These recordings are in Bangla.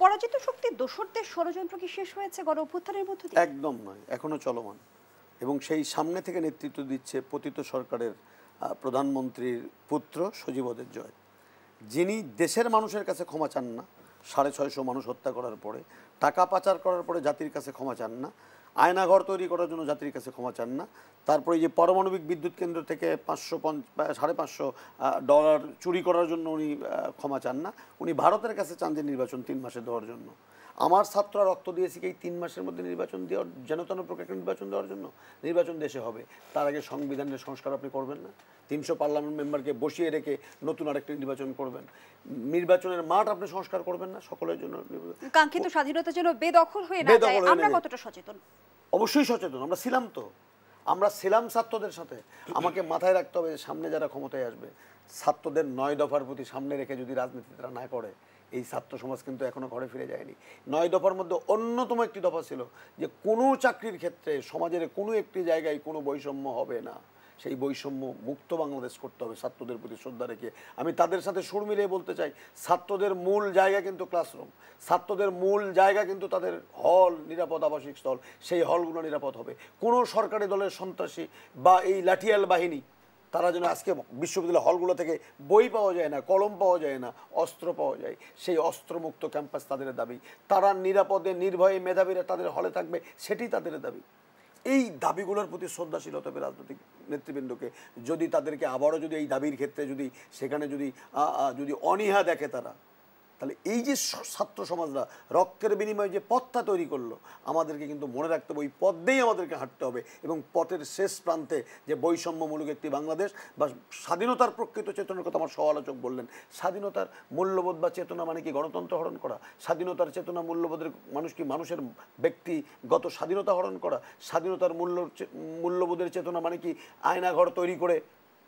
পরাজিত শক্তির দোসরদের ষড়যন্ত্র কি শেষ হয়েছে গণ অভ্যুত্থানের মধ্য দিয়ে? একদম নয়, এখনো চলমান। এবং সেই সামনে থেকে নেতৃত্ব দিচ্ছে পতিত সরকারের প্রধানমন্ত্রীর পুত্র সজীবদের জয়, যিনি দেশের মানুষের কাছে ক্ষমা চান না। 650 মানুষ হত্যা করার পরে, টাকা পাচার করার পরে জাতির কাছে ক্ষমা চান না, আয়নাঘর তৈরি করার জন্য জাতির কাছে ক্ষমা চান না, তারপরে যে পারমাণবিক বিদ্যুৎ কেন্দ্র থেকে $550 চুরি করার জন্য উনি ক্ষমা চান না। উনি ভারতের কাছে চান যে নির্বাচন 3 মাসে দেওয়ার জন্য। আমার ছাত্ররা রক্ত দিয়েছে কি এই 3 মাসের মধ্যে নির্বাচন দেওয়ার, যেনতেন প্রক্রিয়া নির্বাচন দেওয়ার জন্য। নির্বাচন দেশে হবে, তার আগে সংবিধানের সংস্কার আপনি করবেন না? 300 পার্লামেন্ট মেম্বারকে বসিয়ে রেখে নতুন আরেকটি নির্বাচন করবেন? নির্বাচনের মাঠ আপনি সংস্কার করবেন না? সকলের জন্য কাঙ্ক্ষিত স্বাধীনতার জন্য বেদখল হয়ে না যায়, আমরা কতটা সচেতন? অবশ্যই সচেতন। আমরা ছিলাম তো, আমরা ছিলাম ছাত্রদের সাথে। আমাকে মাথায় রাখতে হবে সামনে যারা ক্ষমতায় আসবে, ছাত্রদের 9 দফার প্রতি সামনে রেখে যদি রাজনীতিটা না করে, এই ছাত্র সমাজ কিন্তু এখনো ঘরে ফিরে যায়নি। 9 দফার মধ্যে অন্যতম একটি দফা ছিল যে কোনো চাকরির ক্ষেত্রে সমাজের কোনো একটি জায়গায় কোনো বৈষম্য হবে না। সেই বৈষম্য মুক্ত বাংলাদেশ করতে হবে ছাত্রদের প্রতি শ্রদ্ধা রেখে। আমি তাদের সাথে সুর মিলিয়ে বলতে চাই, ছাত্রদের মূল জায়গা কিন্তু ক্লাসরুম, ছাত্রদের মূল জায়গা কিন্তু তাদের হল, নিরাপদ আবাসিক স্থল। সেই হলগুলো নিরাপদ হবে। কোনো সরকারি দলের সন্ত্রাসী বা এই লাঠিয়াল বাহিনী তারা যেন আজকে বিশ্ববিদ্যালয় হলগুলো থেকে বই পাওয়া যায় না, কলম পাওয়া যায় না, অস্ত্র পাওয়া যায়, সেই অস্ত্রমুক্ত ক্যাম্পাস তাদের দাবি। তারা নিরাপদে নির্ভয়ে মেধাবীরা তাদের হলে থাকবে, সেটি তাদের দাবি। এই দাবিগুলোর প্রতি শ্রদ্ধাশীল হতে হবে রাজনৈতিক নেতৃবৃন্দকে। যদি তাদেরকে আবারও যদি এই দাবির ক্ষেত্রে যদি সেখানে যদি অনীহা দেখে তারা, তাহলে এই যে ছাত্র সমাজরা রক্তের বিনিময়ে যে পথটা তৈরি করলো, আমাদেরকে কিন্তু মনে রাখতে হবে ওই পথ দিয়েই আমাদেরকে হাঁটতে হবে। এবং পথের শেষ প্রান্তে যে বৈষম্যমূলক একটি বাংলাদেশ বা স্বাধীনতার প্রকৃত চেতনার কথা আমার সহ-আলোচক বললেন। স্বাধীনতার মূল্যবোধ বা চেতনা মানে কি গণতন্ত্র হরণ করা? স্বাধীনতার চেতনা মূল্যবোধের মানুষ কি মানুষের ব্যক্তিগত স্বাধীনতা হরণ করা? স্বাধীনতার মূল্যবোধের চেতনা মানে কি আয়নাঘর তৈরি করে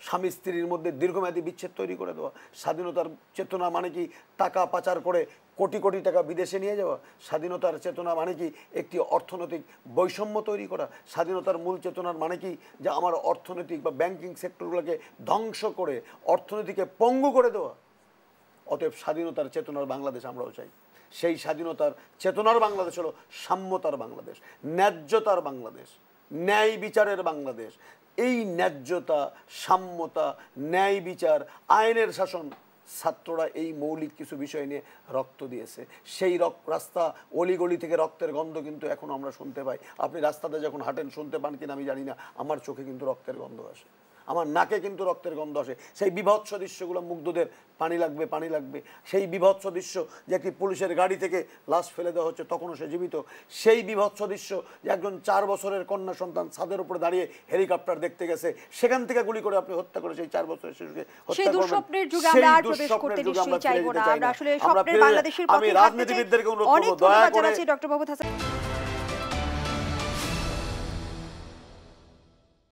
স্বামী স্ত্রীর মধ্যে দীর্ঘমেয়াদী বিচ্ছেদ তৈরি করে দেওয়া? স্বাধীনতার চেতনা মানে কি টাকা পাচার করে কোটি কোটি টাকা বিদেশে নিয়ে যাওয়া? স্বাধীনতার চেতনা মানে কি একটি অর্থনৈতিক বৈষম্য তৈরি করা? স্বাধীনতার মূল চেতনার মানে কি যে আমার অর্থনৈতিক বা ব্যাংকিং সেক্টরগুলোকে ধ্বংস করে অর্থনীতিকে পঙ্গু করে দেওয়া? অতএব স্বাধীনতার চেতনার বাংলাদেশ আমরাও চাই। সেই স্বাধীনতার চেতনার বাংলাদেশ হলো সাম্যতার বাংলাদেশ, ন্যায্যতার বাংলাদেশ, ন্যায় বিচারের বাংলাদেশ। এই ন্যায্যতা, সাম্যতা, ন্যায় বিচার, আইনের শাসন, ছাত্ররা এই মৌলিক কিছু বিষয় নিয়ে রক্ত দিয়েছে। সেই রাস্তা অলিগলি থেকে রক্তের গন্ধ কিন্তু এখনো আমরা শুনতে পাই। আপনি রাস্তাতে যখন হাঁটেন শুনতে পান কিনা আমি জানি না, আমার চোখে কিন্তু রক্তের গন্ধ আসে, আমার নাকে কিন্তু রক্তের গন্ধ আসে। সেই বিভৎস দৃশ্যগুলো মুগ্ধদের পানি লাগবে, পানি লাগবে। সেই বিভৎস দৃশ্য যে একটি পুলিশের গাড়ি থেকে লাশ ফেলে দেওয়া হচ্ছে, তখনও সে জীবিত। সেই বিভৎস দৃশ্য যে একজন 4 বছরের কন্যা সন্তান ছাদের উপরে দাঁড়িয়ে হেলিকপ্টার দেখতে গেছে, সেখান থেকে গুলি করে আপনি হত্যা করে সেই 4 বছরের শিশুকে হত্যা করবেন। আমি রাজনীতিবিদদেরকে অনুরোধ করব, দয়া করে